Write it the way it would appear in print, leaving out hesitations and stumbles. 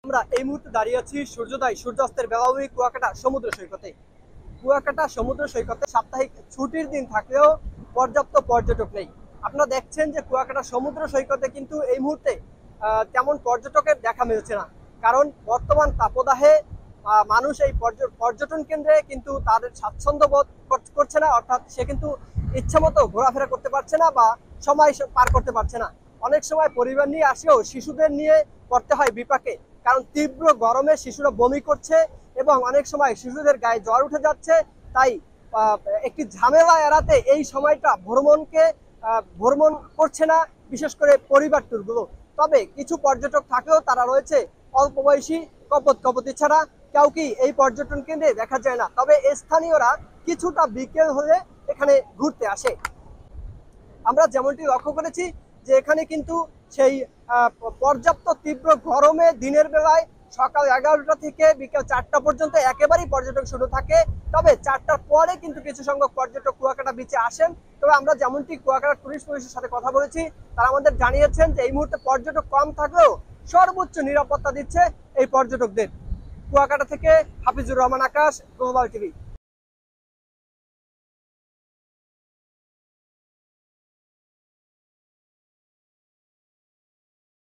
আমরা এই মুহূর্তে দাঁড়িয়ে আছি সূর্যোদয় সূর্যাস্তের বেলাভূমি কুয়াকাটা সমুদ্র সৈকতে। কুয়াকাটা সমুদ্র সৈকতে সাপ্তাহিক ছুটির দিন থাকলেও পর্যাপ্ত পর্যটক নেই। আপনারা দেখছেন যে কুয়াকাটা সমুদ্র সৈকতে কিন্তু এই মুহূর্তে তেমন পর্যটকের দেখা মিলছে না। কারণ বর্তমান তাপদাহে মানুষ এই পর্যটন কেন্দ্রে কিন্তু তাদের স্বাচ্ছন্দ্য বোধ করছে না, অর্থাৎ সে কিন্তু ইচ্ছা মতো ঘোরাফেরা করতে পারছে না বা সময় পার করতে পারছে না। অনেক সময় পরিবার নিয়ে আসেও শিশুদের নিয়ে পড়তে হয় বিপাকে, কারণ তীব্র গরমে শিশুরা বমি করছে এবং অনেক সময় শিশুদের গায়ে জ্বর উঠে যাচ্ছে। তাই একটি ঝামেলা এড়াতে এই সময়টা ভ্রমণ করছে না, বিশেষ করে পরিবার ট্যুরগুলো। তবে কিছু পর্যটক থাকলেও তারা রয়েছে অল্প বয়সী কপতি ছাড়া কাউকেই এই পর্যটন কেন্দ্রে দেখা যায় না। তবে স্থানীয়রা কিছুটা বিকেল হলে এখানে ঘুরতে আসে। আমরা যেমনটি লক্ষ্য করেছি যে এখানে কিন্তু সেই পর্যাপ্ত তীব্র গরমে দিনের বেলায় সকাল 11টা থেকে বিকেল 4টা পর্যন্ত একেবারেই পর্যটক শুরু থাকে। তবে 4টার পরে কিন্তু কিছু সংখ্যক পর্যটক কুয়াকাটা বিচে আসেন। তবে আমরা যেমনটি কুয়াকাটা টুরিস্ট পুলিশের সাথে কথা বলেছি, তারা আমাদের জানিয়েছেন যে এই মুহূর্তে পর্যটক কম থাকলেও সর্বোচ্চ নিরাপত্তা দিচ্ছে এই পর্যটকদের। কুয়াকাটা থেকে হাফিজুর রহমান আকাশ, গ্লোবাল টিভি।